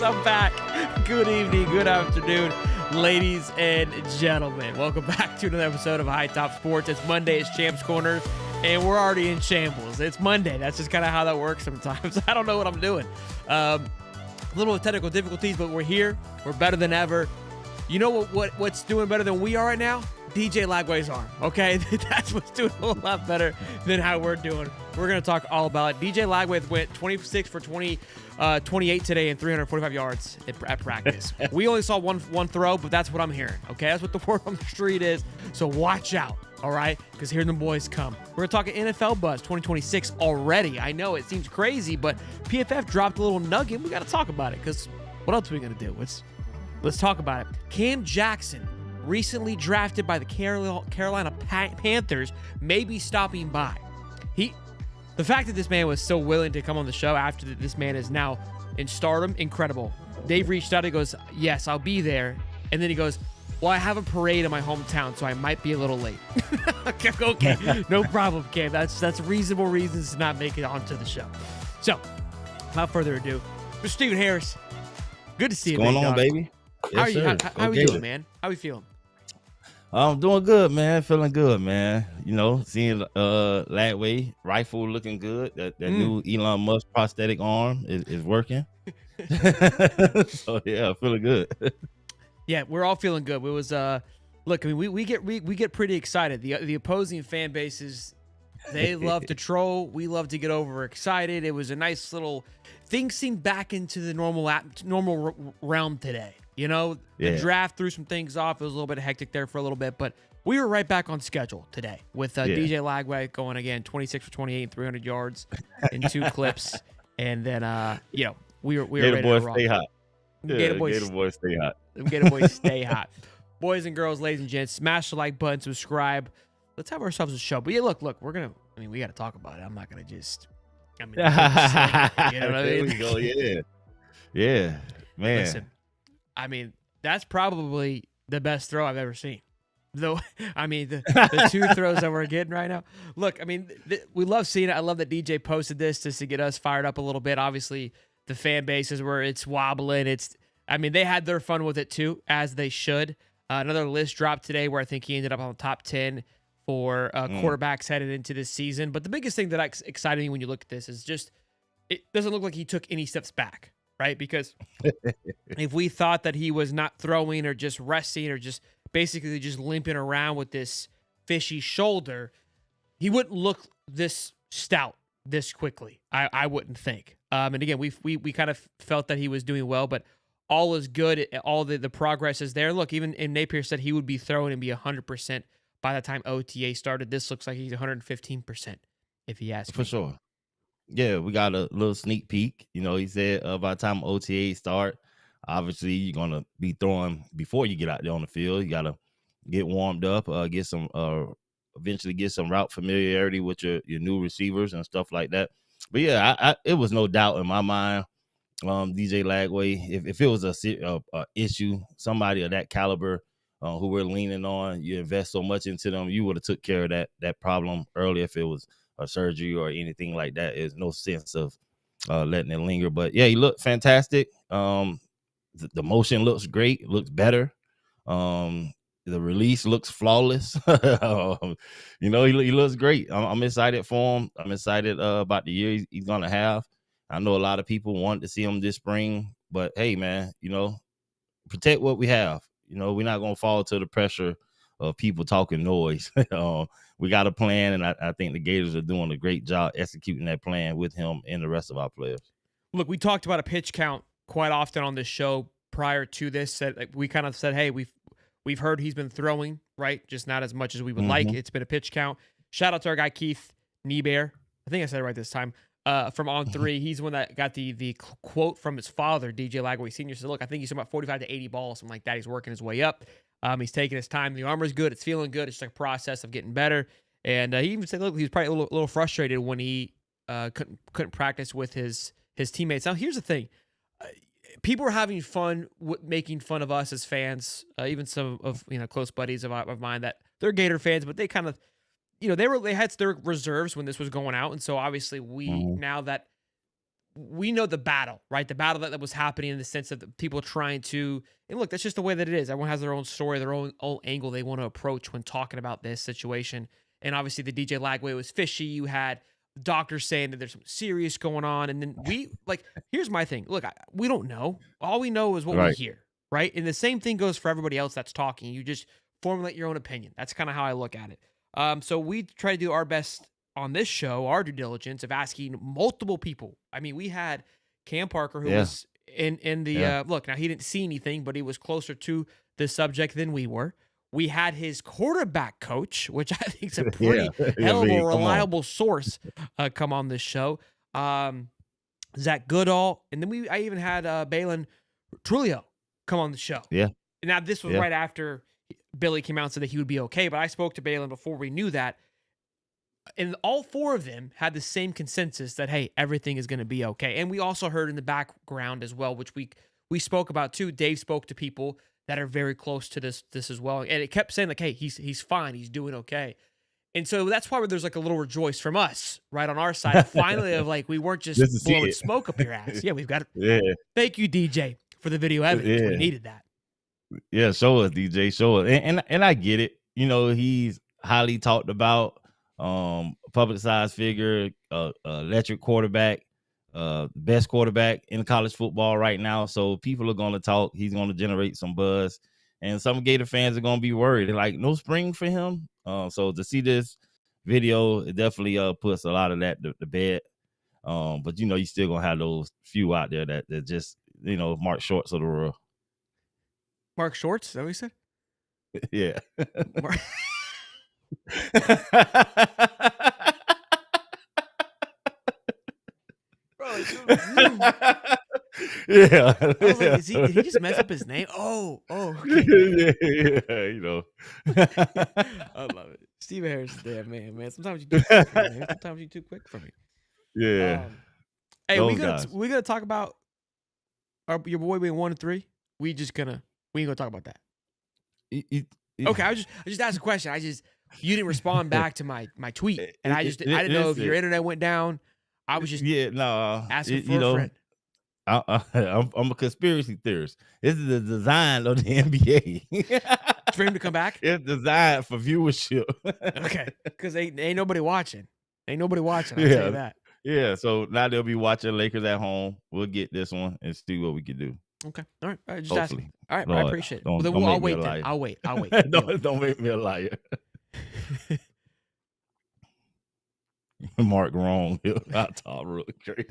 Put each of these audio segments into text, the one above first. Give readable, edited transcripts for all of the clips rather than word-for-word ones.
I'm back. Good evening, good afternoon, ladies and gentlemen. Welcome back to another episode of High Top Sports. It's Monday, it's Champs Corner, and we're already in shambles. It's Monday. That's just kind of how that works sometimes. I don't know what I'm doing. A little technical difficulties, but we're here. We're better than ever. You know what's doing better than we are right now? DJ Lagway's arm, okay? That's what's doing a whole lot better than how we're doing. We're going to talk all about it. DJ Lagway went 26 for 28 today and 345 yards at practice. We only saw one throw, but that's what I'm hearing, okay? That's what the word on the street is. So watch out, all right? Because here the boys come. We're going to talk NFL Buzz 2026 already. I know it seems crazy, but PFF dropped a little nugget. We got to talk about it because what else are we going to do? Let's talk about it. Cam Jackson, recently drafted by the Carolina Panthers, may be stopping by. The fact that this man was so willing to come on the show after this man is now in stardom, incredible. Dave reached out, he goes, yes, I'll be there. And then he goes, well, I have a parade in my hometown, so I might be a little late. Okay, no problem, Cam. That's reasonable reasons to not make it onto the show. So, without further ado, Mr. Stephen Harris, good to see you. What's going on, baby? Yes, how are you doing, man? How are you feeling? I'm doing good, man. Feeling good, man. You know, seeing Lagway rifle looking good. That new Elon Musk prosthetic arm is working. So yeah, feeling good. Yeah, we're all feeling good. It was look, I mean, we get pretty excited. The opposing fan bases, they love to troll. We love to get overexcited. It was a nice little things seemed back into the normal realm today. You know, the draft threw some things off. It was a little bit hectic there for a little bit, but we were right back on schedule today with DJ Lagway going again, 26 for 28 and 300 yards in 2 clips. And then, we were ready to roll. Stay hot. Gator boys stay hot. Gator boys stay hot. Boys and girls, ladies and gents, smash the like button, subscribe. Let's have ourselves a show. But yeah, look, we got to talk about it. I'm not going to just, you know what I mean? There we go. Yeah, man. Listen, I mean, that's probably the best throw I've ever seen. Though, I mean, the 2 throws that we're getting right now. Look, I mean, we love seeing it. I love that DJ posted this just to get us fired up a little bit. Obviously, the fan base is where it's wobbling. I mean, they had their fun with it too, as they should. Another list dropped today where I think he ended up on the top 10 for quarterbacks headed into this season. But the biggest thing that excited me when you look at this is just it doesn't look like he took any steps back. Right? Because if we thought that he was not throwing or just resting or just basically just limping around with this fishy shoulder, he wouldn't look this stout this quickly. I wouldn't think. And again, we kind of felt that he was doing well, but all is good. All the progress is there. Look, even Napier said he would be throwing and be 100% by the time OTA started. This looks like he's 115% if he asks me. For sure. Yeah, we got a little sneak peek. You know, he said by the time OTA start, obviously you're gonna be throwing before you get out there on the field. You gotta get warmed up, get some eventually get some route familiarity with your new receivers and stuff like that. But yeah, it was no doubt in my mind. DJ Lagway, if it was a issue, somebody of that caliber who we're leaning on, you invest so much into them, you would have took care of that problem earlier if it was a surgery or anything like that. There's no sense of letting it linger. But yeah, he looked fantastic. The motion looks great, looks better. The release looks flawless. He looks great. I'm excited for him. I'm excited about the year he's gonna have. I know a lot of people wanted to see him this spring, but hey, man, protect what we have. We're not gonna fall to the pressure of people talking noise. We got a plan, and I think the Gators are doing a great job executing that plan with him and the rest of our players. Look, we talked about a pitch count quite often on this show prior to this. That we kind of said, hey, we've heard he's been throwing, right? Just not as much as we would like. It's been a pitch count. Shout out to our guy Keith Niebear. I think I said it right this time. From On 3, he's the one that got the quote from his father, DJ Lagway Sr. Said, look, I think he's about 45 to 80 balls, something like that. He's working his way up. He's taking his time. The armor's good. It's feeling good. It's just like a process of getting better. And he even said, look, he was probably a little frustrated when he couldn't practice with his teammates. Now, here's the thing. People are having fun making fun of us as fans, even some of close buddies of mine that they're Gator fans, but they kind of, they had their reserves when this was going out. And so obviously now that we know the battle, right? The battle that was happening in the sense of the people trying to, and look, that's just the way that it is. Everyone has their own story, their own angle they want to approach when talking about this situation. And obviously, the DJ Lagway was fishy. You had doctors saying that there's something serious going on. And then here's my thing. Look, we don't know. All we know is what we Right. hear, right? And the same thing goes for everybody else that's talking. You just formulate your own opinion. That's kind of how I look at it. So we try to do our best on this show, our due diligence of asking multiple people. I mean, we had Cam Parker, who was in the look. Now he didn't see anything, but he was closer to the subject than we were. We had his quarterback coach, which I think is a pretty hell of a reliable source, come on this show. Zach Goodall, and then I even had Balin Trulio come on the show. Yeah. Now this was right after Billy came out and said that he would be okay, but I spoke to Balin before we knew that. And all four of them had the same consensus that, hey, everything is going to be okay. And we also heard in the background as well, which we spoke about too. Dave spoke to people that are very close to this as well. And it kept saying like, hey, he's fine. He's doing okay. And so that's why there's like a little rejoice from us right on our side. Finally, of like, we weren't just blowing smoke up your ass. Yeah, we've got it. Yeah. Thank you, DJ, for the video evidence. We needed that. Yeah, show us, DJ, show us. And I get it. You know, he's highly talked about, publicized figure, electric quarterback, best quarterback in college football right now. So people are going to talk. He's going to generate some buzz. And some Gator fans are going to be worried. They're like, no spring for him. So to see this video, it definitely puts a lot of that to bed. But, you know, you still going to have those few out there that just, you know, Mark Shorts of the world. Mark Shorts? Is that what you said? Yeah. Bro, yeah. I was like, did he just mess up his name? Oh, okay. yeah, you know. I love it. Steve Harris is there, man. Sometimes you're too quick for me. Sometimes you're too quick for me. Yeah. Hey, we gonna talk about your boy being 1-3. We ain't gonna talk about that. Okay, I just asked a question. You didn't respond back to my tweet, and I didn't know if your internet went down. I was just asking for a friend. I'm a conspiracy theorist. This is the design of the NBA. For him to come back? It's designed for viewership. Okay, because ain't nobody watching. I'll tell you that. Yeah, so now they'll be watching Lakers at home. We'll get this one and see what we can do. Okay, all right. Just hopefully. asking. All right, Lord, I appreciate it. I'll wait. Then. I'll wait. don't make me a liar. Mark wrong. I top Rook crazy.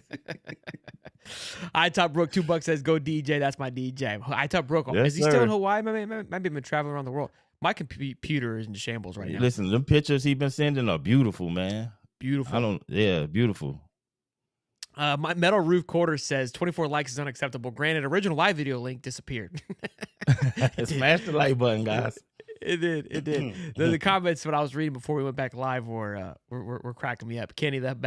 I top Brook $2 says go DJ. That's my DJ. I top Brook. Yes, is he still in Hawaii? Maybe been traveling around the world. My computer is in shambles right now. Listen, them pictures he been sending are beautiful, man. Beautiful. Beautiful. My Metal Roof Quarter says 24 likes is unacceptable. Granted, original live video link disappeared. Smash the like button, guys. It did. The comments when I was reading before we went back live were cracking me up. Kenny, that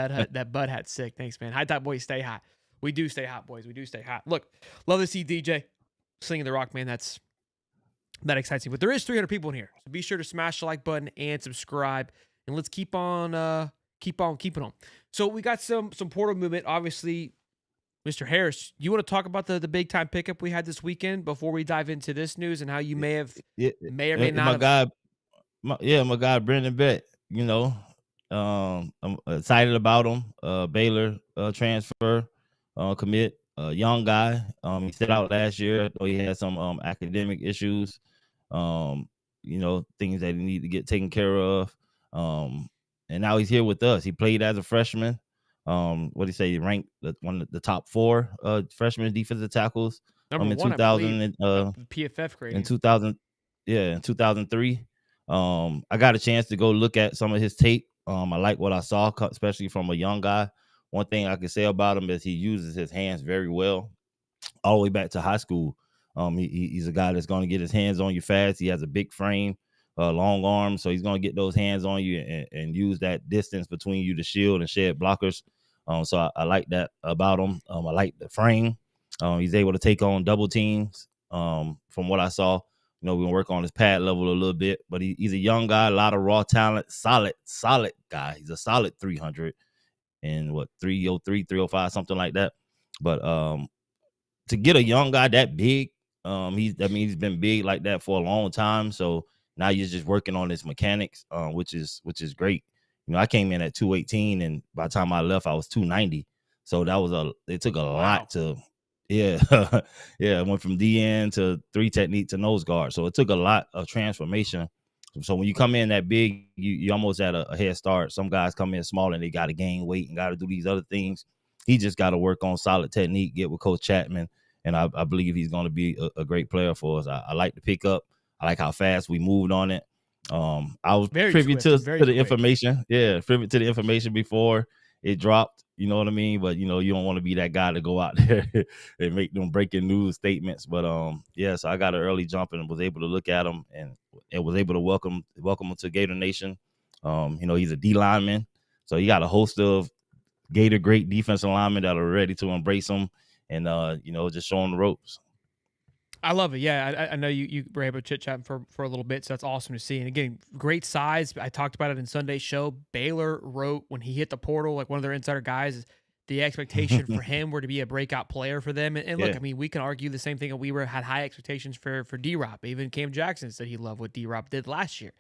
bud hat's sick. Thanks, man. High top boys, stay hot. We do stay hot, boys. We do stay hot. Look, love to see DJ singing the rock, man. That excites me. But there is 300 people in here, so be sure to smash the like button and subscribe, and let's keep on keeping on. So we got some portal movement. Obviously, Mr. Harris, you want to talk about the big time pickup we had this weekend before we dive into this news and how you may or may not. My guy Brendan Bett. You know, I'm excited about him. Baylor transfer commit. Young guy. He set out last year. Though he had some academic issues. You know, things that he need to get taken care of. And now he's here with us. He played as a freshman. What do you say? He ranked one of the top 4 freshman defensive tackles. Number in 2000 PFF grade in 2000. Yeah, in 2003. I got a chance to go look at some of his tape. I like what I saw, especially from a young guy. One thing I can say about him is he uses his hands very well, all the way back to high school. He's a guy that's going to get his hands on you fast. He has a big frame, long arms, so he's going to get those hands on you and use that distance between you to shield and shed blockers. So I like that about him. I like the frame. He's able to take on double teams. From what I saw, you know, we're gonna work on his pad level a little bit, but he's a young guy, a lot of raw talent, solid guy. He's a solid 300 and 303, 305, something like that. But to get a young guy that big, he's been big like that for a long time. So now you're just working on his mechanics, which is great. I came in at 218, and by the time I left, I was 290. So it took a Wow. lot to, yeah, yeah. I went from DN to 3 technique to nose guard. So it took a lot of transformation. So when you come in that big, you almost at a head start. Some guys come in small and they got to gain weight and got to do these other things. He just got to work on solid technique, get with Coach Chapman, and I believe he's going to be a great player for us. I like the pickup. I like how fast we moved on it. I was Very privy swift to and very the quick. information. Yeah, privy to the information before it dropped. You know what I mean? But you don't want to be that guy to go out there and make them breaking news statements. But yeah, so I got an early jump and was able to look at him and was able to welcome him to Gator Nation. He's a D lineman, so he got a host of Gator great defensive linemen that are ready to embrace him and just show him the ropes. I love it. Yeah, I know you were able to chit chat for a little bit, so that's awesome to see. And again, great size. I talked about it in Sunday's show. Baylor wrote when he hit the portal, like one of their insider guys, the expectation for him were to be a breakout player for them. And look, Yeah. I mean, we can argue the same thing. And had high expectations for D-Rob. Even Cam Jackson said he loved what D-Rob did last year.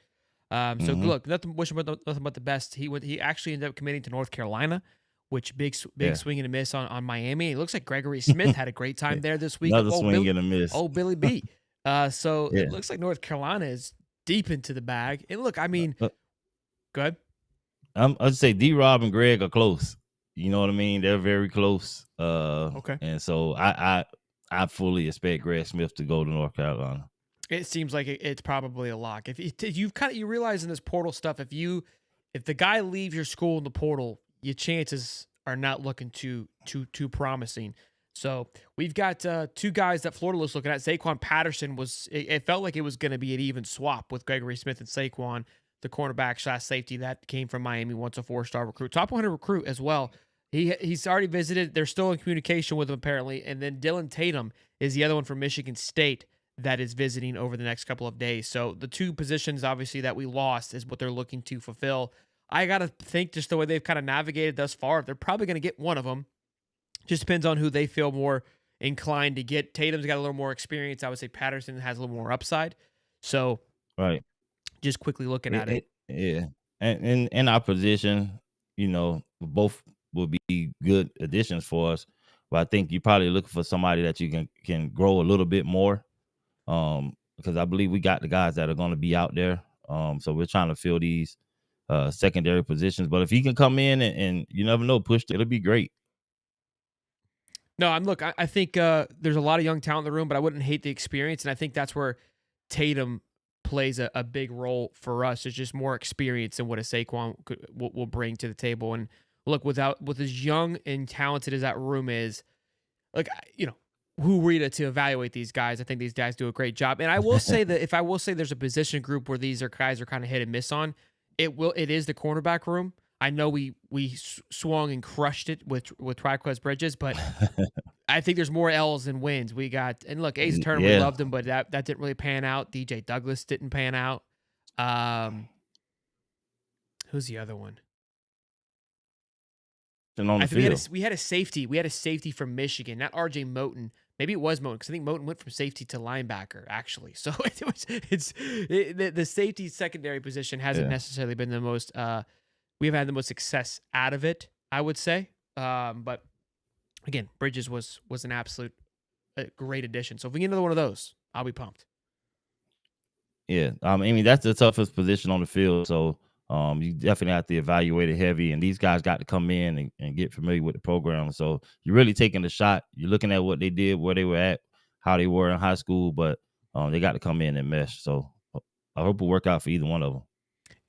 So Mm-hmm. look, nothing but the best. He actually ended up committing to North Carolina, which big Yeah. swing and a miss on Miami. It looks like Gregory Smith had a great time there this week. Another swing and a miss. Billy B. So it Yeah. looks like North Carolina is deep into the bag. And look, I mean, go ahead. I'd say D-Rob and Greg are close. You know what I mean? They're very close. Okay. And so I fully expect Greg Smith to go to North Carolina. It seems like it's probably a lock. If you realize in this portal stuff, if the guy leaves your school in the portal, your chances are not looking too promising. So we've got 2 guys that Florida was looking at. Saquon Patterson it felt like it was going to be an even swap with Gregory Smith and Saquon, the cornerback / safety that came from Miami, once a 4-star recruit, top 100 recruit as well. He's already visited. They're still in communication with him apparently. And then Dylan Tatum is the other one from Michigan State that is visiting over the next couple of days. So the 2 positions, obviously, that we lost is what they're looking to fulfill. I got to think just the way they've kind of navigated thus far, they're probably going to get one of them. Just depends on who they feel more inclined to get. Tatum's got a little more experience. I would say Patterson has a little more upside. So Right. just quickly looking at it. Yeah. And in our position, both will be good additions for us. But I think you're probably looking for somebody that you can grow a little bit more. Because I believe we got the guys that are going to be out there. So we're trying to fill these secondary positions. But if he can come in and you never know, it'll be great. No, I think there's a lot of young talent in the room, but I wouldn't hate the experience. And I think that's where Tatum plays a big role for us. It's just more experience than what a Saquon will bring to the table. And look, with as young and talented as that room is, like, who are we to evaluate these guys? I think these guys do a great job. And I will say that if I will say there's a position group where these guys are kind of hit and miss on, it is the cornerback room. I know we swung and crushed it with Triquez Bridges, but I think there's more L's than wins. We got, and look, Ace Turner, we Yeah. loved him, but that didn't really pan out. DJ Douglas didn't pan out. Who's the other one? And on the I think field. we had a safety. We had a safety from Michigan, not RJ Moten. Maybe it was Moten because I think Moten went from safety to linebacker actually. So the safety secondary position hasn't Yeah. necessarily been the most. We've had the most success out of it, I would say. But again, Bridges was an absolute great addition. So if we get another one of those, I'll be pumped. Yeah. I mean, that's the toughest position on the field. So you definitely have to evaluate it heavy. And these guys got to come in and get familiar with the program. So you're really taking the shot. You're looking at what they did, where they were at, how they were in high school, but they got to come in and mesh. So I hope it work out for either one of them.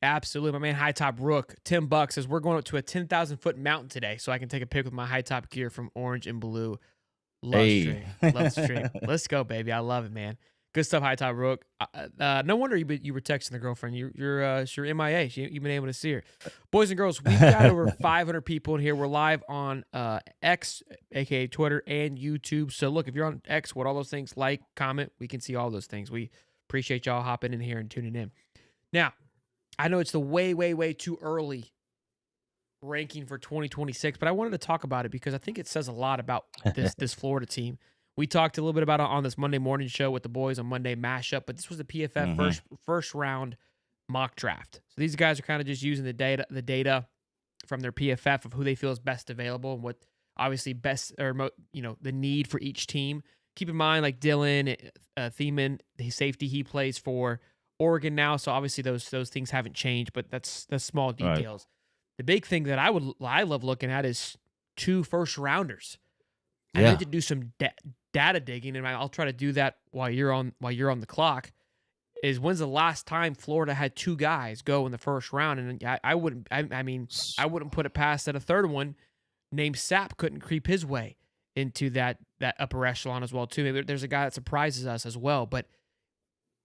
Absolutely. My man High Top Rook, Tim Buck says we're going up to a 10,000-foot mountain today so I can take a pic with my high top gear from Orange and Blue. Love stream. Love stream. Let's go, baby. I love it, man. Good stuff, High Top Rook. No wonder you were texting the girlfriend. You're MIA. You've been able to see her. Boys and girls, we've got over 500 people in here. We're live on X, aka Twitter, and YouTube. So look, if you're on X, what all those things, like, comment, we can see all those things. We appreciate y'all hopping in here and tuning in. Now, I know it's the way too early ranking for 2026, but I wanted to talk about it because I think it says a lot about this Florida team. We talked a little bit about it on this Monday morning show with the boys on Monday mashup, but this was the PFF first round mock draft. So these guys are kind of just using the data from their PFF of who they feel is best available and what obviously best or the need for each team. Keep in mind, like Dylan Thiemann, the safety, he plays for Oregon now, so obviously those things haven't changed, but that's small details. Right. The big thing that I love looking at is 2 first rounders. Yeah. I need to do some data digging, and I'll try to do that while you're on the clock. Is when's the last time Florida had 2 guys go in the first round? And I wouldn't put it past that a third one named Sapp couldn't creep his way into that upper echelon as well too. Maybe there's a guy that surprises us as well, but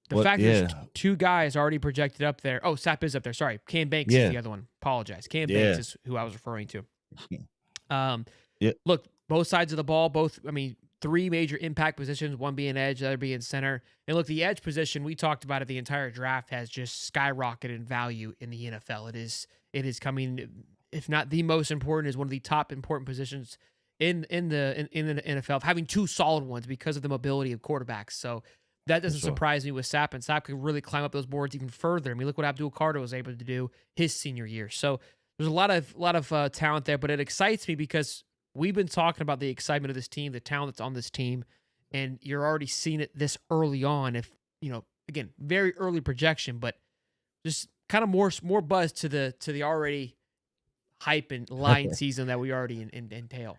the fact there's 2 guys already projected up there. Oh, Sapp is up there. Sorry, Cam Banks is the other one. Apologize. Cam Banks is who I was referring to. Look, both sides of the ball. 3 major impact positions, one being edge, the other being center. And look, the edge position, we talked about it, the entire draft has just skyrocketed in value in the NFL. It is coming, if not the most important, is one of the top important positions in the NFL, having 2 solid ones because of the mobility of quarterbacks. So that doesn't surprise me with Sapp, and Sapp can really climb up those boards even further. I mean, look what Abdul Carter was able to do his senior year. So there's a lot of talent there, but it excites me because we've been talking about the excitement of this team, the talent that's on this team, and you're already seeing it this early on. If again, very early projection, but just kind of more buzz to the already hype and line season that we already entail.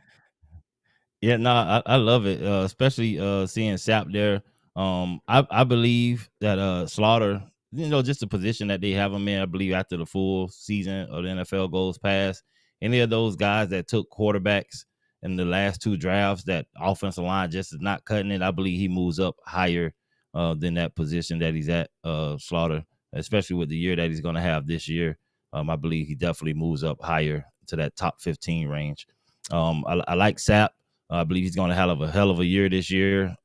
Yeah, no, I love it, especially seeing Sapp there. I believe that Slaughter, just the position that they have him in, I believe after the full season of the NFL goes past, any of those guys that took quarterbacks in the last 2 drafts, that offensive line just is not cutting it. I believe he moves up higher than that position that he's at, Slaughter, especially with the year that he's going to have this year. I believe he definitely moves up higher to that top 15 range. I like Sapp. I believe he's going to have a hell of a year this year.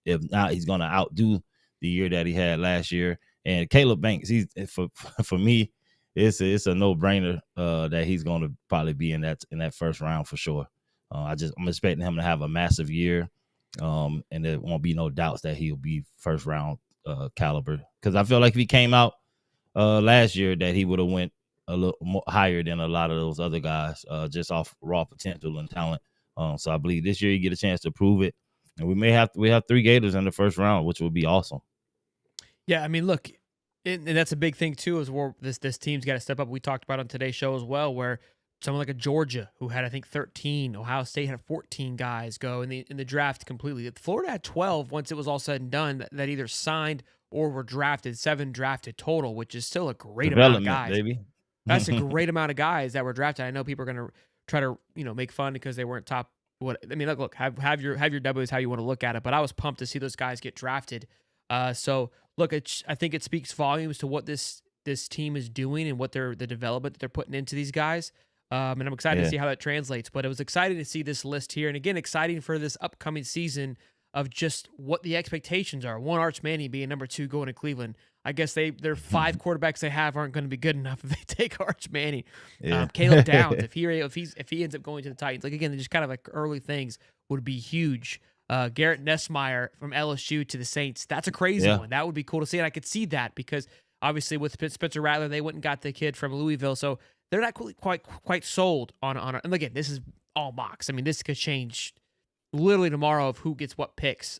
If not, he's going to outdo the year that he had last year. And Caleb Banks, he's for me, it's a no-brainer that he's going to probably be in that first round for sure. I'm expecting him to have a massive year, and there won't be no doubts that he'll be first round caliber. Because I feel like if he came out last year, that he would have went a little more higher than a lot of those other guys, just off raw potential and talent. So I believe this year you get a chance to prove it, and we have 3 Gators in the first round, which would be awesome. Yeah, I mean, look, and that's a big thing too, is where this team's got to step up. We talked about on today's show as well, where someone like a Georgia who had I think 13, Ohio State had 14 guys go in the draft completely. Florida had 12 once it was all said and done that either signed or were drafted. 7 drafted total, which is still a great amount of guys. Baby. That's a great amount of guys that were drafted. I know people are going to try to make fun because they weren't top. Look, have your W's how you want to look at it, but I was pumped to see those guys get drafted. So look, I think it speaks volumes to what this team is doing and what the development that they're putting into these guys. And I'm excited to see how that translates. But it was exciting to see this list here, and again, exciting for this upcoming season of just what the expectations are. One, Arch Manning being number 2 going to Cleveland. I guess their 5 quarterbacks they have aren't going to be good enough if they take Arch Manning. Yeah. Caleb Downs, if he ends up going to the Titans, like again, just kind of like early things would be huge. Garrett Nussmeier from LSU to the Saints, that's a crazy one. That would be cool to see, and I could see that because obviously with Spencer Rattler, they went and got the kid from Louisville, so they're not quite sold on. And again, this is all mocks. I mean, this could change literally tomorrow of who gets what picks.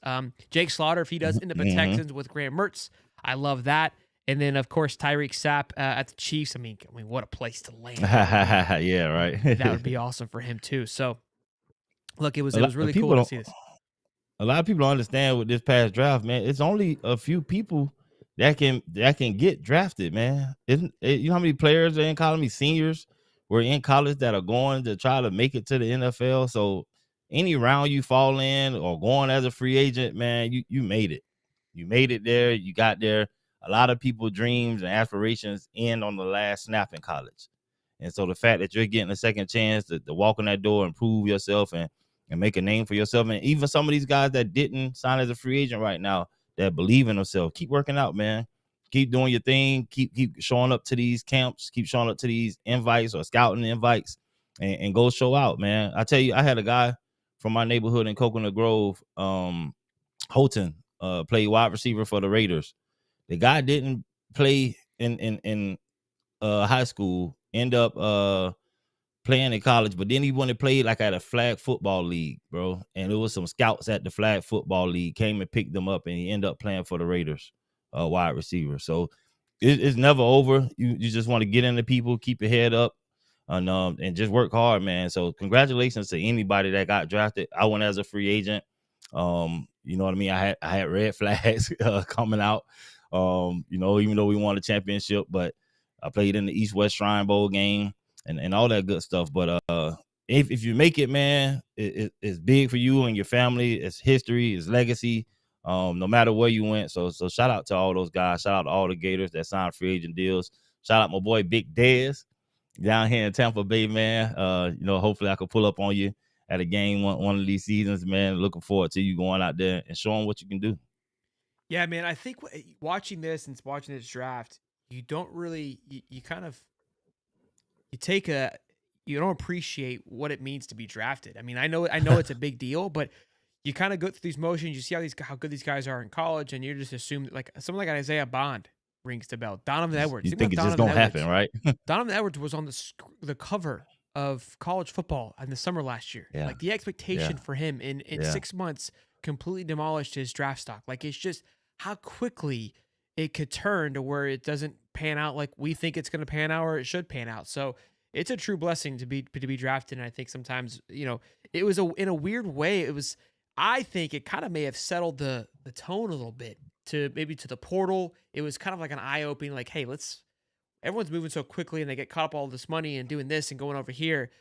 Jake Slaughter, if he does end up at Texans with Graham Mertz, I love that. And then, of course, Tyreek Sapp at the Chiefs. I mean, what a place to land. Yeah, right. That would be awesome for him, too. So, look, it was really cool to see this. A lot of people don't understand with this past draft, man. It's only a few people that can get drafted, man. You know how many players are in college? How many seniors were in college that are going to try to make it to the NFL? So any round you fall in or going as a free agent, man, you made it. You made it there. You got there. A lot of people's dreams and aspirations end on the last snap in college. And so the fact that you're getting a second chance to walk in that door and prove yourself and make a name for yourself, and even some of these guys that didn't sign as a free agent right now that believe in themselves, keep working out, man. keep doing your thing. Keep showing up to these camps. Keep showing up to these invites or scouting invites, and go show out, man. I tell you, I had a guy from my neighborhood in Coconut Grove, Holton, played wide receiver for the Raiders. The guy didn't play in high school. End up playing in college, but then he went and played like at a flag football league, bro. And it was some scouts at the flag football league came and picked them up, and he ended up playing for the Raiders, wide receiver. So it's never over. You just want to get into people, keep your head up, and just work hard, man. So congratulations to anybody that got drafted. I went as a free agent. You know what I mean? I had red flags coming out. You know, even though we won a championship, but I played in the East West Shrine Bowl game and all that good stuff. But if you make it, man, it's big for you and your family. It's history, it's legacy. No matter where you went. So shout out to all those guys. Shout out to all the Gators that signed free agent deals. Shout out my boy Big Dez down here in Tampa Bay, man. You know, hopefully I could pull up on you at a game one of these seasons, man. Looking forward to you going out there and showing what you can do. Yeah, man. I think watching this and watching this draft, you don't really, you kind of, you don't appreciate what it means to be drafted. I mean, I know it's a big deal, but you kind of go through these motions. You see how good these guys are in college, and you just assume that, like someone like Isaiah Bond rings the bell. Donovan Edwards. You think it's just gonna happen, right? Donovan Edwards was on the cover of college football in the summer last year. Yeah. Like the expectation for him in 6 months completely demolished his draft stock. Like it's just how quickly it could turn to where it doesn't pan out like we think it's going to pan out or it should pan out. So it's a true blessing to be drafted. And I think sometimes, you know, it was in a weird way. I think it kind of may have settled the tone a little bit to the portal. It was kind of like an eye opening, like, hey, everyone's moving so quickly and they get caught up all this money and doing this and going over here.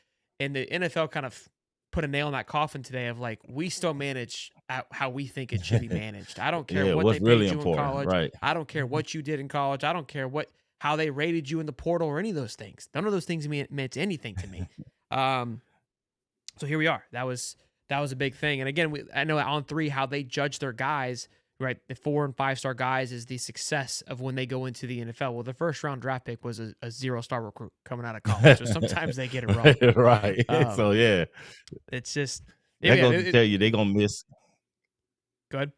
And the NFL kind of put a nail in that coffin today of like, we still manage how we think it should be managed. I don't care what they paid really you in college. Right. I don't care what you did in college. I don't care how they rated you in the portal or any of those things. None of those things meant anything to me. So here we are. That was a big thing. And again, I know on 3 how they judge their guys, right? The 4 and 5-star guys is the success of when they go into the NFL. Well, the first round draft pick was a 0-star recruit coming out of college. So sometimes they get it wrong. Right. So yeah. It's just they're gonna tell you they're gonna miss. Go ahead.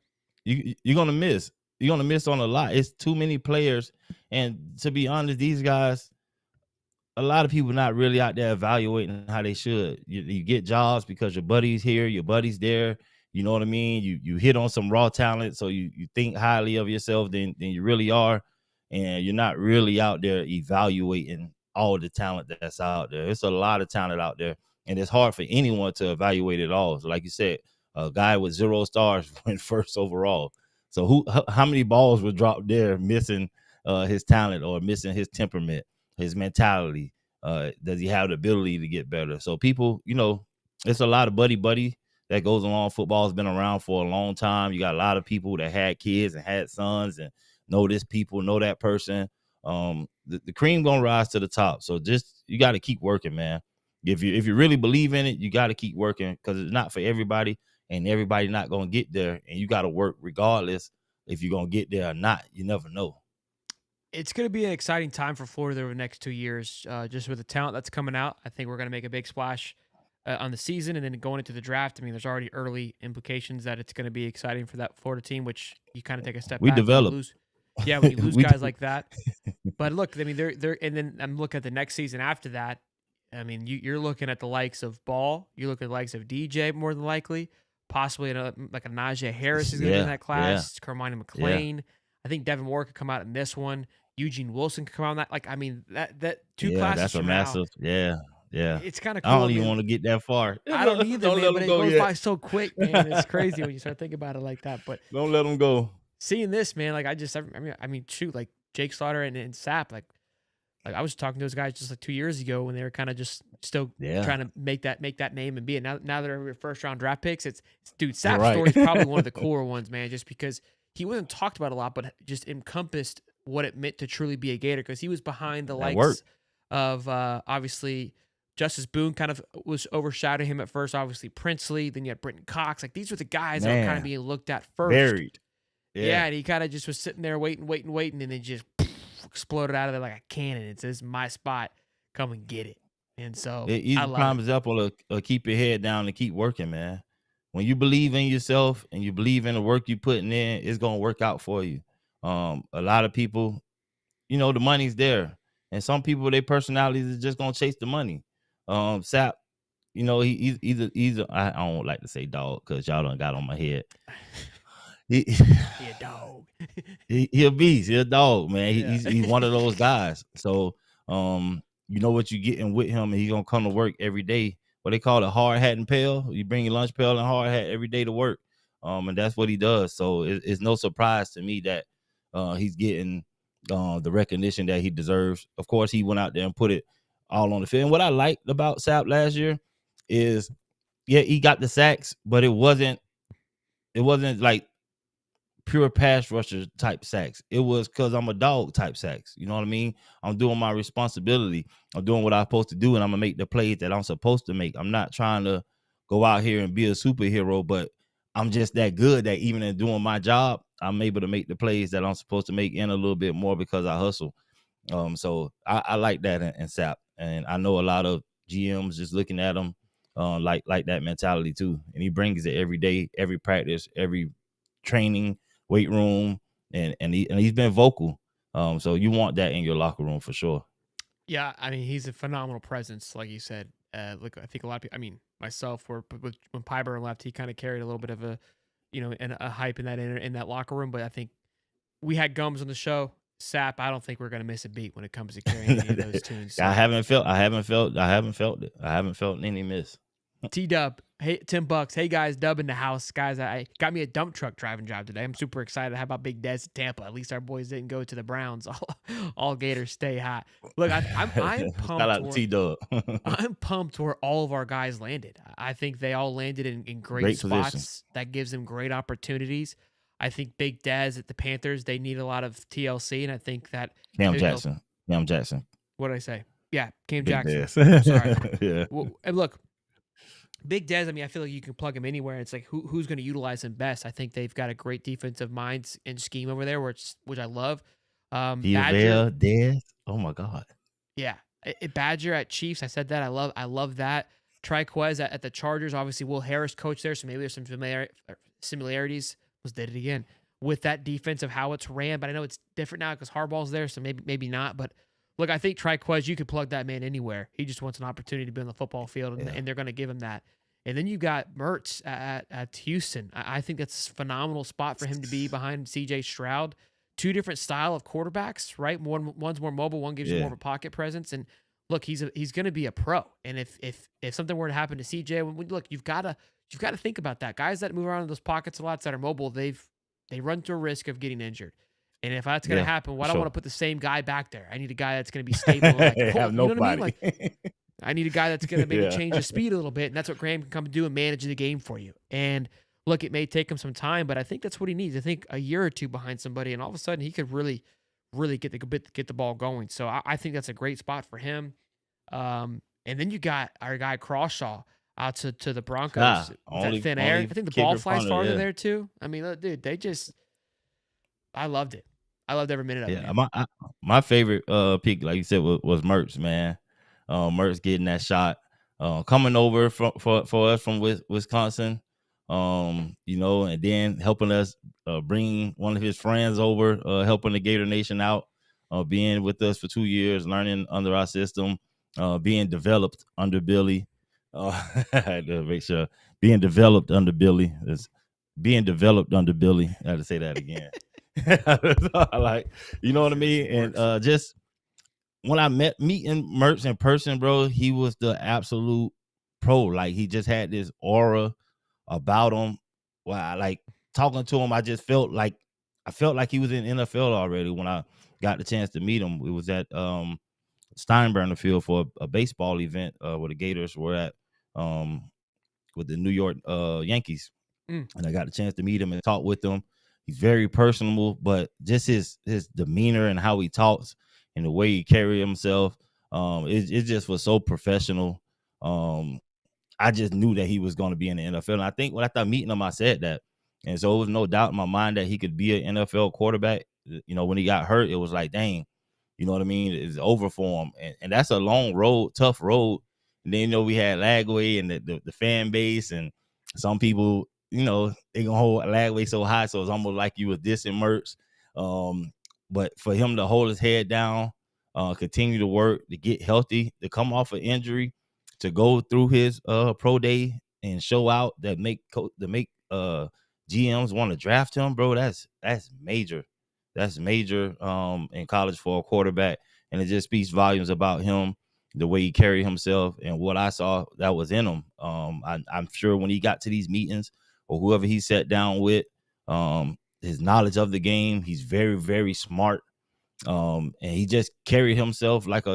You're gonna miss. You're gonna miss on a lot. It's too many players. And to be honest, these guys, a lot of people not really out there evaluating how they should. You get jobs because your buddy's here, your buddy's there. You know what I mean? You hit on some raw talent, so you think highly of yourself than you really are, and you're not really out there evaluating all the talent that's out there. It's a lot of talent out there, and it's hard for anyone to evaluate it all. So like you said, a guy with 0 stars went first overall. So how many balls were dropped there missing his talent or missing his temperament, his mentality? Does he have the ability to get better? So people, you know, it's a lot of buddy that goes along. Football has been around for a long time. You got a lot of people that had kids and had sons and know this people, know that person. The cream gonna rise to the top. So just you got to keep working, man. If you really believe in it, you got to keep working because it's not for everybody, and everybody not gonna get there. And you got to work regardless if you're gonna get there or not. You never know. It's going to be an exciting time for Florida over the next 2 years, just with the talent that's coming out. I think we're going to make a big splash on the season and then going into the draft. I mean, there's already early implications that it's going to be exciting for that Florida team, which you kind of take a step back. Develop. When you lose guys like that. But look, I mean, they're and then I'm looking at the next season after that. I mean, you're looking at the likes of Ball. You look at the likes of DJ more than likely. Possibly like a Najee Harris is going to be in that class. Carmine McLean. I think Devin Moore could come out in this one. Eugene Wilson could come out in that. Like, I mean, that 2 classes that's a from massive. Now, Yeah. It's kind of cool. I don't even want to get that far. I don't either, man, but it goes by so quick, man. It's crazy when you start thinking about it like that. But don't let them go. Seeing this, man, like I mean, shoot, like Jake Slaughter and Sapp, like I was talking to those guys just like 2 years ago when they were kind of just still trying to make that name and be it. Now they're 1st-round draft picks. It's dude, Sapp's story is probably one of the cooler ones, man, just because he wasn't talked about a lot, but just encompassed what it meant to truly be a Gator because he was behind the likes of obviously Justice Boone kind of was overshadowing him at first. Obviously Princely, then you had Britton Cox. Like these were the guys that were kind of being looked at first. Buried. Yeah, Yeah. and he kind of just was sitting there waiting, and then just exploded out of there like a cannon. It says, "My spot, come and get it." And so He's I a love prime it. example of keep your head down and keep working, man. When you believe in yourself and you believe in the work you putting in, it's gonna work out for you. A lot of people, the money's there, and some people, their personalities is just gonna chase the money. Sap, I don't like to say dog because y'all done got on my head. He, He a dog. he a beast. He a dog, man. Yeah. He's one of those guys. So you know what you getting with him, and he's gonna come to work every day. What they call it, hard hat and pail. You bring your lunch pail and hard hat every day to work. And that's what he does. So it's no surprise to me that he's getting the recognition that he deserves. Of course, he went out there and put it all on the field. And what I liked about Sap last year is, yeah, he got the sacks, but it wasn't like pure pass rusher type sacks. It was because I'm a dog type sacks. You know what I mean? I'm doing my responsibility. I'm doing what I'm supposed to do, and I'm gonna make the plays that I'm supposed to make. I'm not trying to go out here and be a superhero, but I'm just that good that even in doing my job, I'm able to make the plays that I'm supposed to make and a little bit more because I hustle. So I like that in Sap, and I know a lot of GMs just looking at him like that mentality too, and he brings it every day, every practice, every training, weight room, and he's been vocal. So you want that in your locker room for sure. Yeah, I mean, he's a phenomenal presence, like you said. Look, I think a lot of people, I mean, myself, when Pyburn left, he kind of carried a little bit of a, and a hype in that locker room. But I think we had Gums on the show. Sap, I don't think we're gonna miss a beat when it comes to carrying any of those tunes. So. I haven't felt it. I haven't felt any miss. T Dub, hey $10. Hey guys, Dub in the house, guys. I got me a dump truck driving job today. I'm super excited. How about Big Des at Tampa? At least our boys didn't go to the Browns. All Gators stay hot. Look, I'm Shout pumped. out to T Dub. I'm pumped where all of our guys landed. I think they all landed in great Great spots. position. That gives them great opportunities. I think Big Des at the Panthers, they need a lot of TLC, and I think that Cam Jackson. What did I say? Yeah, Cam Big Jackson. Sorry. Yeah. Well, and look, Big Des, I mean, I feel like you can plug him anywhere. It's like who's going to utilize him best. I think they've got a great defensive minds and scheme over there, which I love. Badger, Des. Oh my God. yeah, Badger at Chiefs. I said that. I love that. Triquez at the Chargers. Obviously, Will Harris coach there, so maybe there's some similarities. Did it again with that defense of how it's ran, but I know it's different now because Harbaugh's there, so maybe not. But look, I think Triquez, you could plug that man anywhere. He just wants an opportunity to be on the football field, and they're going to give him that. And then you got Mertz at Houston. I think that's a phenomenal spot for him to be behind C.J. Stroud. Two different style of quarterbacks, right? One's more mobile, one gives you more of a pocket presence. And look, he's going to be a pro. And if something were to happen to C.J., look, you've got to think about that. Guys that move around in those pockets a lot that are mobile, they run to a risk of getting injured. And if that's going to happen, why do I want to put the same guy back there? I need a guy that's going to be stable. Like, have you know what I mean? nobody. Like, I need a guy that's going to maybe change the speed a little bit, and that's what Graham can come do and manage the game for you. And look, it may take him some time, but I think that's what he needs. I think a year or two behind somebody, and all of a sudden he could really get the ball going. So I think that's a great spot for him. And then you got our guy Crawshaw out to the Broncos. That thin air. I think the ball flies farther there too. I mean, look, dude, I loved it. I loved every minute of it. Yeah, my favorite pick, like you said, was Mertz, man. Mertz getting that shot, coming over for us from Wisconsin, and then helping us bring one of his friends over, helping the Gator Nation out, being with us for 2 years, learning under our system, being developed under Billy. I had to make sure being developed under Billy. I had to say that again. Like, you know what I mean? And just when I meeting Mertz in person, bro, he was the absolute pro. Like, he just had this aura about him. Well, I like talking to him. I felt like he was in NFL already when I got the chance to meet him. It was at Steinbrenner Field for a baseball event where the Gators were at with the New York Yankees. And I got the chance to meet him and talk with him. He's very personable, but just his demeanor and how he talks and the way he carry himself, it just was so professional. I just knew that he was going to be in the NFL. And I think when I started meeting him, I said that And so it was no doubt in my mind that he could be an NFL quarterback. When he got hurt, it was like, dang, you know what I mean? It's over for him. And that's a long road, tough road. And then, we had Lagway and the fan base, and some people, they gonna hold Lagway so high. So it's almost like you was dissing Mertz. But for him to hold his head down, continue to work, to get healthy, to come off an injury, to go through his pro day and show out that make GMs want to draft him, bro. That's major. That's major in college for a quarterback. And it just speaks volumes about him, the way he carried himself, and what I saw that was in him. I'm sure when he got to these meetings or whoever he sat down with, his knowledge of the game, he's very, very smart. And he just carried himself like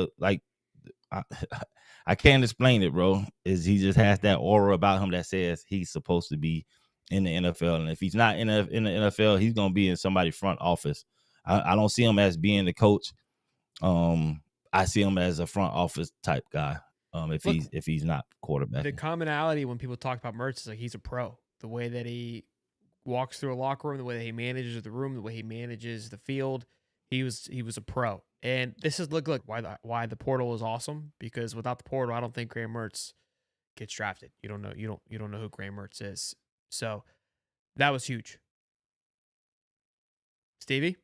I can't explain it, bro. He just has that aura about him that says he's supposed to be in the NFL. And if he's not in the NFL, he's gonna be in somebody's front office. I don't see him as being the coach. I see him as a front office type guy. If he's not quarterback. The commonality when people talk about Mertz is like he's a pro. The way that he walks through a locker room, the way that he manages the room, the way he manages the field, he was a pro. And this is look why the portal is awesome, because without the portal, I don't think Graham Mertz gets drafted. You don't know who Graham Mertz is. So that was huge. Stevie?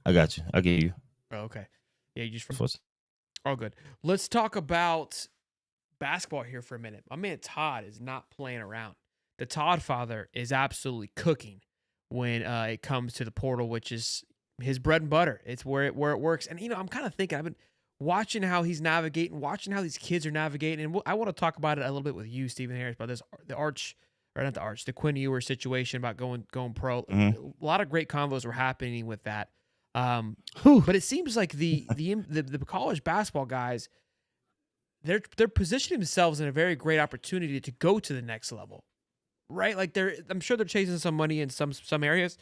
I got you. I get you. Oh, okay. Yeah, you just all good. Let's talk about basketball here for a minute. My man Todd is not playing around. The Todd father is absolutely cooking when it comes to the portal, which is his bread and butter. It's where it works. And I'm kind of thinking, I've been watching how he's navigating, watching how these kids are navigating, and I want to talk about it a little bit with you, Stephen Harris, about this the Quinn Ewers situation about going pro. Mm-hmm. A lot of great convos were happening with that. But it seems like the college basketball guys, they're positioning themselves in a very great opportunity to go to the next level, right? Like I'm sure they're chasing some money in some areas,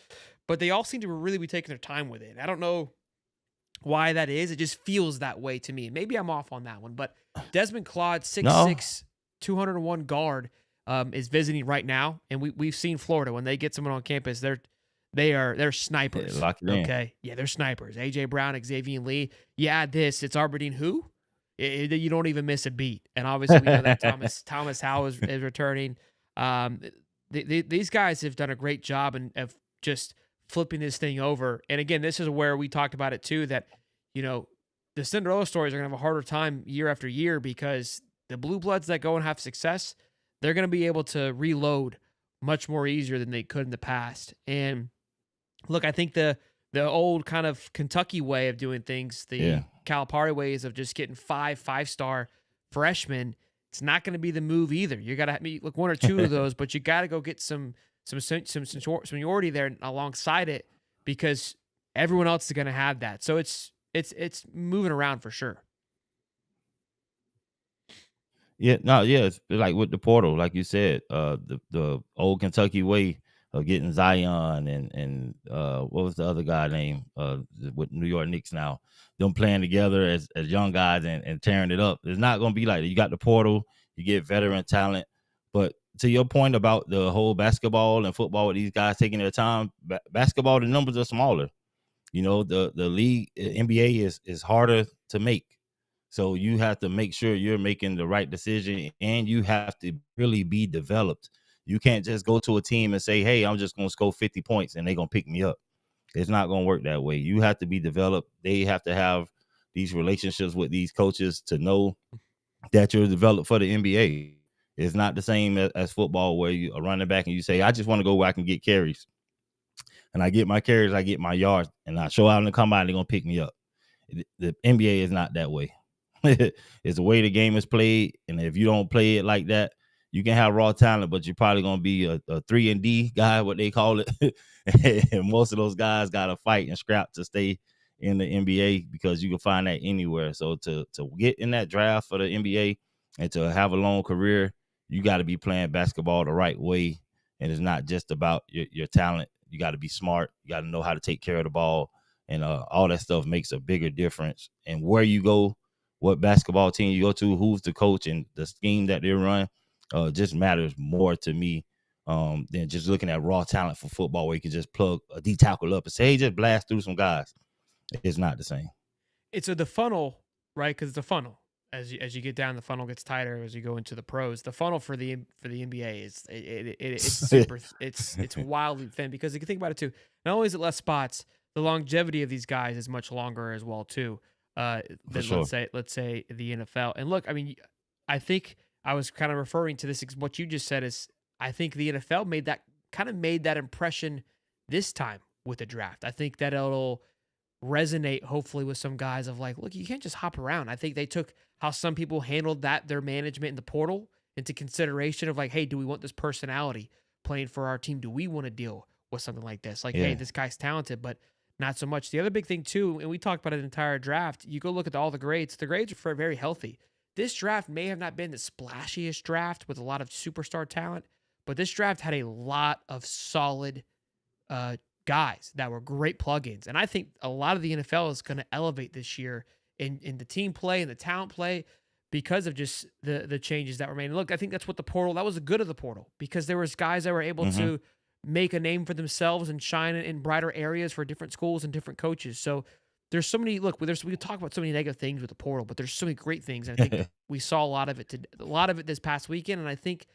but they all seem to really be taking their time with it. And I don't know why that is. It just feels that way to me. Maybe I'm off on that one, but Desmond Claude, 6'6", 201 guard, is visiting right now, and we've seen Florida when they get someone on campus, they're snipers. Okay. Yeah, they're snipers. AJ Brown, Xavier Lee. You add this, it's Aberdeen who? You don't even miss a beat. And obviously we know that Thomas Howell is returning. These guys have done a great job of just flipping this thing over. And again, this is where we talked about it too, that, the Cinderella stories are going to have a harder time year after year, because the blue bloods that go and have success, they're going to be able to reload much more easier than they could in the past. And look, I think the old kind of Kentucky way of doing things, the Calipari ways of just getting five-star freshmen, it's not going to be the move either. You got to look one or two of those, but you got to go get some seniority there alongside it, because everyone else is going to have that. So it's moving around for sure. It's like with the portal, like you said, the old Kentucky way of getting Zion and what was the other guy name with New York Knicks now, them playing together as young guys and tearing it up. It's not going to be like that. You got the portal, you get veteran talent, but to your point about the whole basketball and football with these guys taking their time, basketball, the numbers are smaller. The league, NBA is harder to make. So you have to make sure you're making the right decision, and you have to really be developed. You can't just go to a team and say, hey, I'm just going to score 50 points and they're going to pick me up. It's not going to work that way. You have to be developed. They have to have these relationships with these coaches to know that you're developed for the NBA. It's not the same as football, where you are running back and you say, I just want to go where I can get carries. And I get my carries, I get my yards, and I show out in the combine, they're going to pick me up. The NBA is not that way. It's the way the game is played, and if you don't play it like that, you can have raw talent, but you're probably gonna be a 3-and-D guy, what they call it. And most of those guys got to fight and scrap to stay in the NBA, because you can find that anywhere. So to get in that draft for the NBA and to have a long career, you got to be playing basketball the right way, and it's not just about your talent. You got to be smart. You got to know how to take care of the ball, and all that stuff makes a bigger difference. And where you go, what basketball team you go to, who's the coach, and the scheme that they run just matters more to me than just looking at raw talent for football where you can just plug a D tackle up and say, hey, just blast through some guys. It's not the same. It's the funnel, right? Because it's a funnel. As you get down, the funnel gets tighter as you go into the pros. The funnel for the NBA is it's super it's wildly thin, because if you think about it too, not only is it less spots, the longevity of these guys is much longer as well too. Than sure. let's say the NFL. And look, I mean, I think I was kind of referring to this. What you just said is, I think the NFL made that impression this time with the draft. I think that it'll resonate hopefully with some guys of like, look, you can't just hop around. I think they took how some people handled their management in the portal into consideration of like, hey, do we want this personality playing for our team? Do we want to deal with something like this? Like, hey, this guy's talented, but not so much. The other big thing too, and we talked about it, an entire draft, you go look at all the grades. The grades are very healthy. This draft may have not been the splashiest draft with a lot of superstar talent, but this draft had a lot of solid guys that were great plugins. And I think a lot of the NFL is going to elevate this year in the team play and the talent play because of just the changes that were made. And look, I think that's what that was the good of the portal, because there was guys that were able to make a name for themselves and shine in brighter areas for different schools and different coaches. So there's so many, we can talk about so many negative things with the portal, but there's so many great things. And I think we saw a lot of it this past weekend. And I think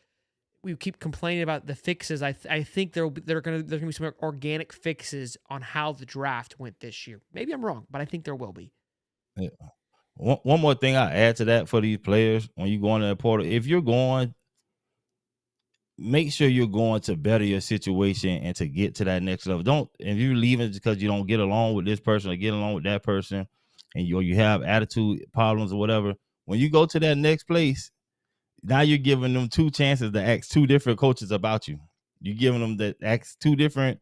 we keep complaining about the fixes. I think there's gonna be some organic fixes on how the draft went this year. Maybe I'm wrong, but I think there will be. Yeah. One more thing I add to that for these players when you go into the portal, if you're going, make sure you're going to better your situation and to get to that next level. If you're leaving because you don't get along with this person or get along with that person, and you have attitude problems or whatever, when you go to that next place, now you're giving them two chances to ask two different coaches about you. You're giving them to ask two different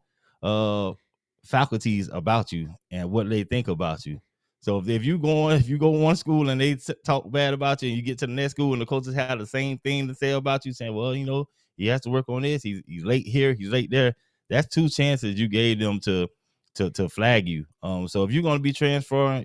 faculties about you and what they think about you. So if you go one school and they talk bad about you, and you get to the next school and the coaches have the same thing to say about you, saying, well, he has to work on this. He's late here. He's late there. That's two chances you gave them to flag you. So if you're going to be transfer,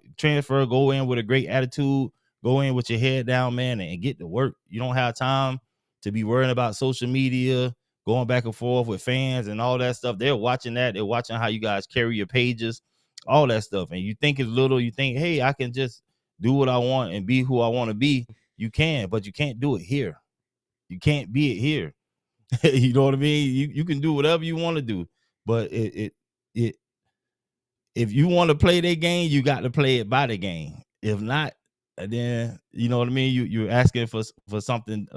go in with a great attitude, go in with your head down, man, and get to work. You don't have time to be worrying about social media, going back and forth with fans and all that stuff. They're watching that. They're watching how you guys carry your pages, all that stuff. And you think it's little. You think, hey, I can just do what I want and be who I want to be. You can, but you can't do it here. You can't be it here. You know what I mean? You can do whatever you want to do, but if you want to play their game, you got to play it by the game. If not, then you know what I mean. You're asking for something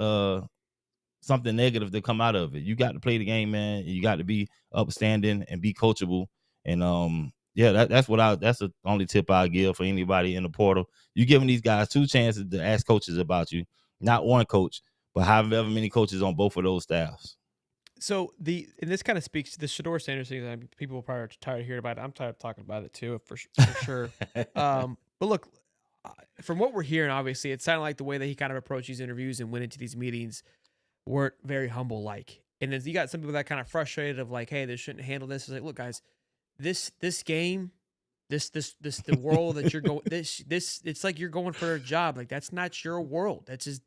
something negative to come out of it. You got to play the game, man. You got to be upstanding and be coachable. And that's the only tip I give for anybody in the portal. You giving these guys two chances to ask coaches about you, not one coach, but however many coaches on both of those staffs. So and this kind of speaks to the Shedeur Sanders thing. That people are probably tired of hearing about it. I'm tired of talking about it too, for sure. But look, from what we're hearing, obviously, it sounded like the way that he kind of approached these interviews and went into these meetings weren't very humble-like. And then you got some people that kind of frustrated of like, hey, they shouldn't handle this. It's like, look, guys, this game, the world that you're going, it's like you're going for a job. Like, that's not your world. It's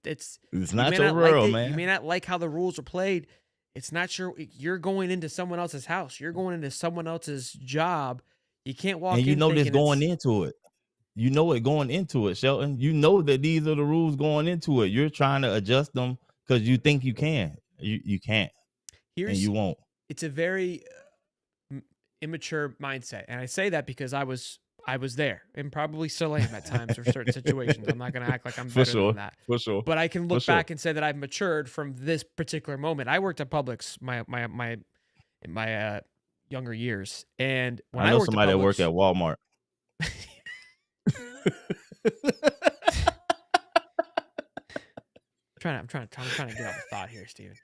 not your world, man. You may not like how the rules are played. It's not you're going into someone else's house. You're going into someone else's job. You can't walk in. And you know this going into it. You know it going into it, Shelton. You know that these are the rules going into it. You're trying to adjust them because you think you can. You can't. And you won't. It's a very immature mindset. And I say that because I was there and probably still am at times for certain situations. I'm not going to act like I'm better than that. For sure. But I can look back and say that I've matured from this particular moment. I worked at Publix in my younger years. And when I know worked somebody at Publix, that worked at Walmart. I'm trying to get off the thought here, Steven.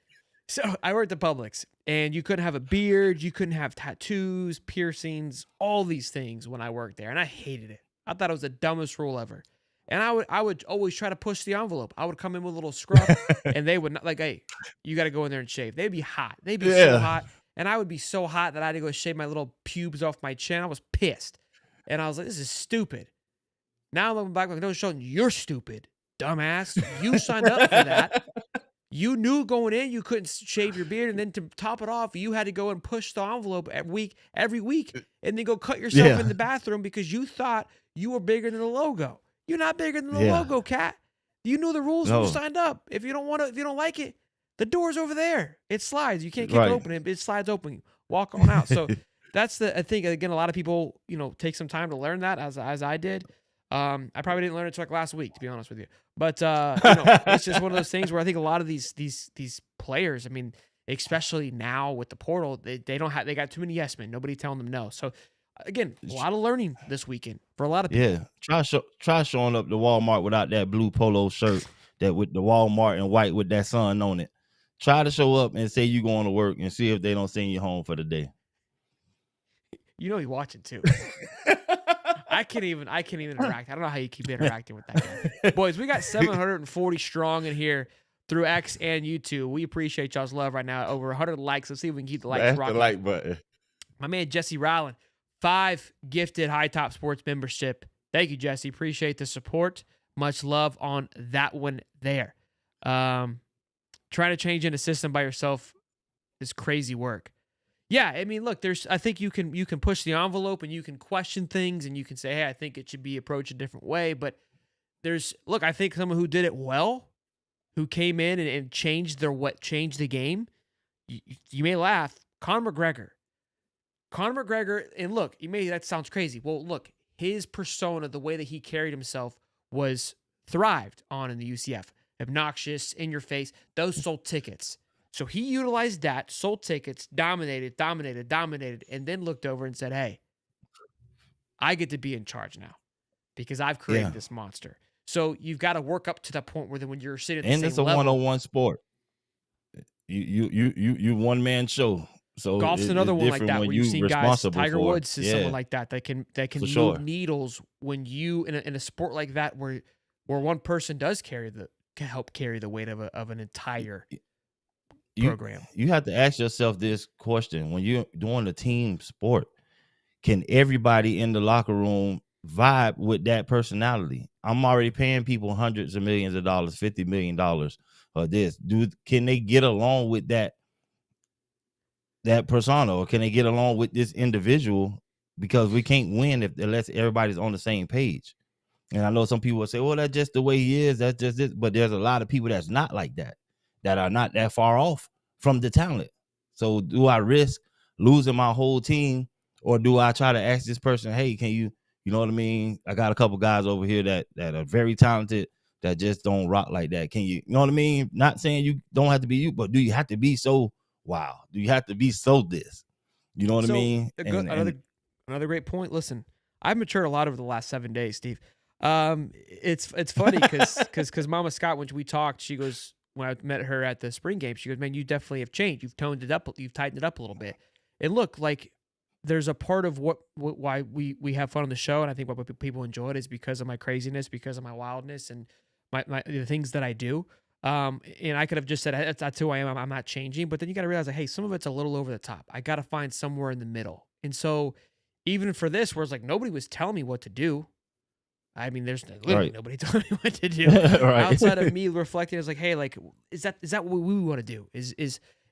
So I worked at Publix, and you couldn't have a beard, you couldn't have tattoos, piercings, all these things when I worked there, and I hated it. I thought it was the dumbest rule ever. And I would always try to push the envelope. I would come in with a little scruff, and they would not like, hey, you got to go in there and shave. They'd be hot. They'd be so hot, and I would be so hot that I had to go shave my little pubes off my chin. I was pissed, and I was like, this is stupid. Now I'm looking back like, no, Sheldon, you're stupid, dumbass. You signed up for that. You knew going in you couldn't shave your beard, and then to top it off, you had to go and push the envelope every week, and then go cut yourself in Yeah, the bathroom because you thought you were bigger than the logo. You're not bigger than the yeah, logo, cat. You knew the rules when you no, signed up. If you don't like it, the door's over there. It slides. You can't kick it right. open. It slides open. Walk on out. So that's I think again a lot of people take some time to learn that as I did. I probably didn't learn it until like last week, to be honest with you. But it's just one of those things where I think a lot of these players, I mean, especially now with the portal, they got too many yes men. Nobody telling them no. So again, a lot of learning this weekend for a lot of people. Yeah, try showing up to Walmart without that blue polo shirt that with the Walmart and white with that sun on it. Try to show up and say you going to work and see if they don't send you home for the day. You know he's watching too. I can't even interact. I don't know how you keep interacting with that guy. Boys, we got 740 strong in here through X and YouTube. We appreciate y'all's love right now. Over 100 likes. Let's see if we can keep the likes That's the rocking. like button. My man Jesse Rowland, 5 gifted High Top Sports membership. Thank you, Jesse. Appreciate the support. Much love on that one there. Trying to change in a system by yourself is crazy work. Yeah, I mean, look, I think you can push the envelope and you can question things and you can say, hey, I think it should be approached a different way. But I think someone who did it well, who came in and changed the game. You may laugh, Conor McGregor. And look, that sounds crazy. Well, look, his persona, the way that he carried himself was thrived on in the UCF. Obnoxious, in your face. Those sold tickets. So he utilized that, sold tickets, dominated, and then looked over and said, hey, I get to be in charge now because I've created this monster. So you've got to work up to that point where when you're sitting at the And same it's a level. one-on-one sport. You one man show. So Golf's another one like that when where you've seen guys. Tiger for it. Woods is someone like that can For move sure. needles when you in a sport like that where one person does can help carry the weight of an entire program. You have to ask yourself this question: when you're doing a team sport, can everybody in the locker room vibe with that personality? I'm already paying people hundreds of millions of dollars, $50 million or this. Can they get along with that persona, or can they get along with this individual? Because we can't win unless everybody's on the same page. And I know some people will say, well, that's just the way he is. That's just it. But there's a lot of people that's not like that are not that far off from the talent. So do I risk losing my whole team, or do I try to ask this person, hey, can you know what I mean? I got a couple guys over here that are very talented that just don't rock like that. Can you know what I mean? Not saying you don't have to be you, but do you have to be so wow? Do you have to be so this? You know what I mean? Another great point. Listen, I've matured a lot over the last 7 days, Steve. It's funny because Mama Scott, when we talked, she goes, when I met her at the spring game, she goes, man, you definitely have changed. You've toned it up. You've tightened it up a little bit. And look, like there's a part of why we have fun on the show, and I think what people enjoy it is because of my craziness, because of my wildness, and the things that I do. And I could have just said that's who I am. I'm not changing. But then you got to realize, like, hey, some of it's a little over the top. I got to find somewhere in the middle. And so even for this, where it's like nobody was telling me what to do. I mean, there's literally nobody telling me what to do outside of me reflecting. It's like, hey, like, is that what we want to do?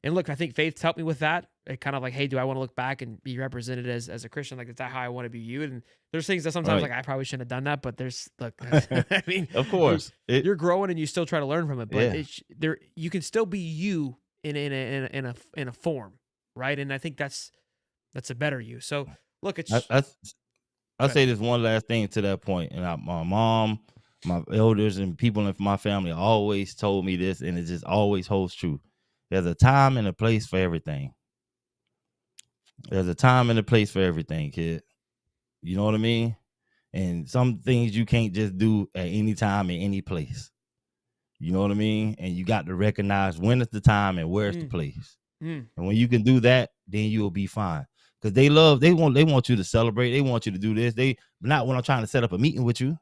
And look, I think Faith's helped me with that. It kind of like, hey, do I want to look back and be represented as a Christian? Like, is that how I want to be viewed? And there's things that sometimes like I probably shouldn't have done that, but I mean, of course, you're growing and you still try to learn from it, but you can still be you in a form, right? And I think that's a better you. So look, I'll say this one last thing to that point. And my mom, my elders, and people in my family always told me this, and it just always holds true. There's a time and a place for everything. There's a time and a place for everything, kid. You know what I mean? And some things you can't just do at any time in any place. You know what I mean? And you got to recognize when is the time and where's the place. And when you can do that, then you'll be fine. Because they want you to celebrate. They want you to do this. Not when I'm trying to set up a meeting with you.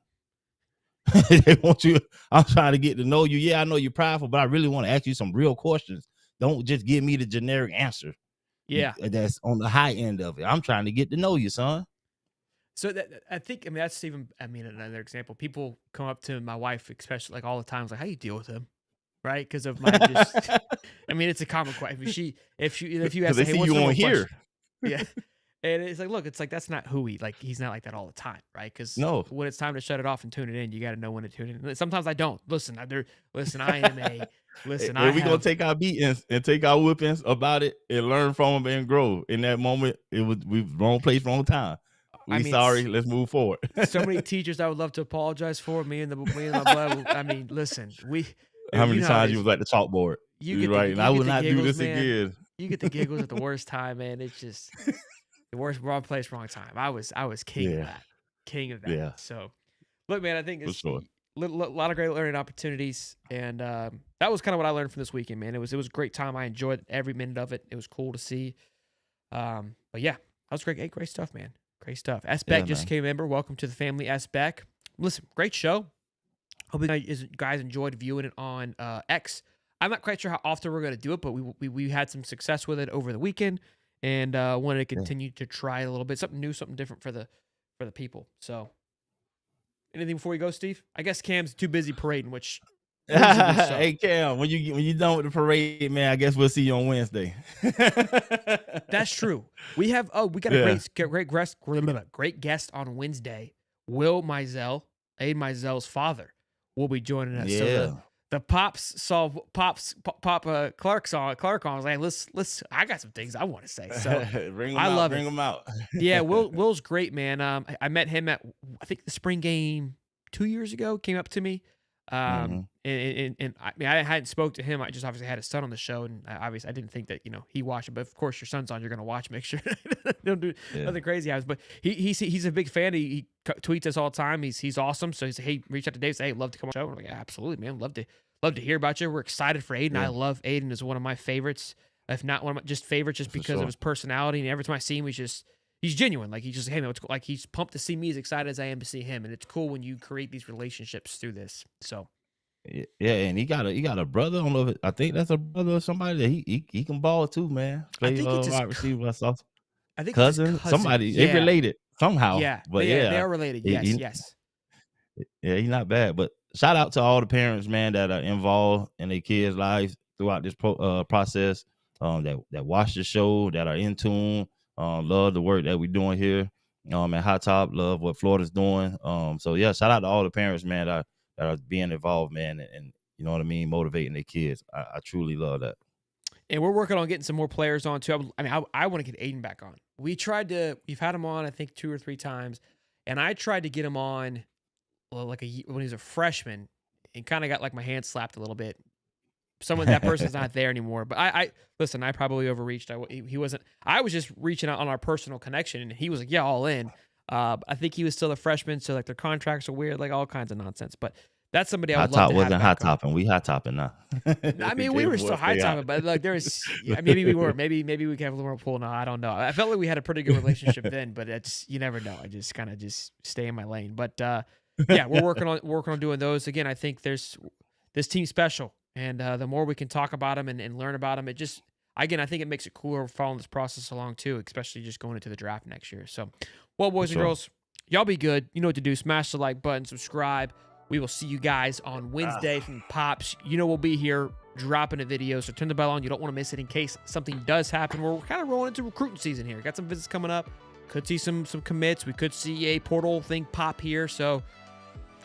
They want you. I'm trying to get to know you. Yeah, I know you're prideful, but I really want to ask you some real questions. Don't just give me the generic answer. Yeah, that's on the high end of it. I'm trying to get to know you, son. So I think that's even. I mean, another example. People come up to my wife, especially like all the time, like, "How you deal with him?" right? Because of my just, I mean, it's a common question. If you Because ask, they her, hey, see what's you the on number one here. question? Yeah. And it's like, look, it's like, that's not who he's not like that all the time, right? Because No. when it's time to shut it off and tune it in, you got to know when to tune it in. Sometimes I don't. Listen, I am a, listen, I And we gonna have, take our beatings and take our whippings about it and learn from them and grow. In that moment, we wrong place, wrong time. I We mean, sorry. Let's move forward. so many teachers I would love to apologize for. Me and my blood. I mean, listen, How you many know how it times you is. was at the chalkboard? You're right, and I You will get the not do giggles, this man. again. You get the giggles at the worst time, man. It's just the worst, wrong place, wrong time. I was king of Yeah, that, king of that. yeah, So, look, man, I think for it's sure. a lot of great learning opportunities, and that was kind of what I learned from this weekend, man. It was a great time. I enjoyed every minute of it. It was cool to see. But yeah, that was great. Hey, great stuff, man. Great stuff. S. Beck Yeah, just man. came a member. Welcome to the family, S. Beck. Listen, great show. Hope you guys enjoyed viewing it on X. I'm not quite sure how often we're going to do it, but we had some success with it over the weekend, and wanted to Yeah. continue to try it a little bit, something new, something different for the people. So, anything before we go, Steve? I guess Cam's too busy parading, which reasonably so. Hey Cam, when you done with the parade, man, I guess we'll see you on Wednesday. That's true. We got a great guest on Wednesday. Will Mizell, Aiden Mizel's father, will be joining us. Yeah. So the Pops saw Clark on. Clark on was like, let's. I got some things I want to say. So bring I love it. Bring them out. Yeah, Will's great, man. I met him at, I think, the spring game 2 years ago. Came up to me, and I mean, I hadn't spoke to him. I just obviously had his son on the show, and I didn't think that he watched it. But of course, your son's on, you're gonna watch. Make sure don't do nothing crazy happens. But he's a big fan. He tweets us all the time. He's awesome. So he said, hey, reach out to Dave. Say, hey, love to come on the show. And I'm like, yeah, absolutely, man. Love to hear about you. We're excited for Aiden. Yeah. I love Aiden. Is one of my favorites, if not one of my just favorites, just because of his personality. And every time I see him, he's genuine. Like, he's just, hey man, it's cool. Like, he's pumped to see me as excited as I am to see him. And it's cool when you create these relationships through this. So yeah, and he got a brother. I don't know if I think that's a brother or somebody that he can ball too, man. Play wide receiver. I think cousin, somebody they related somehow. Yeah, but they are related. Yes. Yeah, he's not bad. But shout out to all the parents, man, that are involved in their kids' lives throughout this process. That watch the show, that are in tune. Love the work that we're doing here. At High Top, love what Florida's doing. So yeah, shout out to all the parents, man, that are being involved, man, and you know what I mean, motivating their kids. I truly love that. And we're working on getting some more players on too. I want to get Aiden back on. We've had him on, I think 2 or 3 times, and I tried to get him on when he was a freshman, and kind of got like my hand slapped a little bit. That person's not there anymore. But I listen, I probably overreached. He wasn't. I was just reaching out on our personal connection, and he was like, yeah, all in. I think he was still a freshman, so like their contracts are weird, like all kinds of nonsense. But that's somebody I would love to have wasn't back high topping. We high topping now. I mean, we were still high topping, but like there was maybe we were. Maybe we can have a little more pull now. I don't know. I felt like we had a pretty good relationship then, but it's, you never know. I just kind of stay in my lane. But yeah, we're working on doing those. Again, I think there's this team special, and the more we can talk about them and learn about them, I think it makes it cooler following this process along too, especially just going into the draft next year. So, well, boys and girls, y'all be good. You know what to do. Smash the like button, subscribe. We will see you guys on Wednesday from Pops. We'll be here dropping a video, so turn the bell on. You don't want to miss it in case something does happen. We're kind of rolling into recruiting season here. Got some visits coming up. Could see some commits. We could see a portal thing pop here, so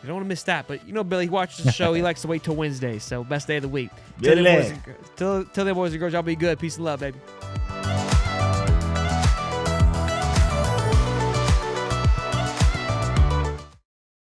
you don't want to miss that. But Billy, he watches the show. He likes to wait till Wednesday, so best day of the week. Till then, boys and girls, y'all be good. Peace and love, baby.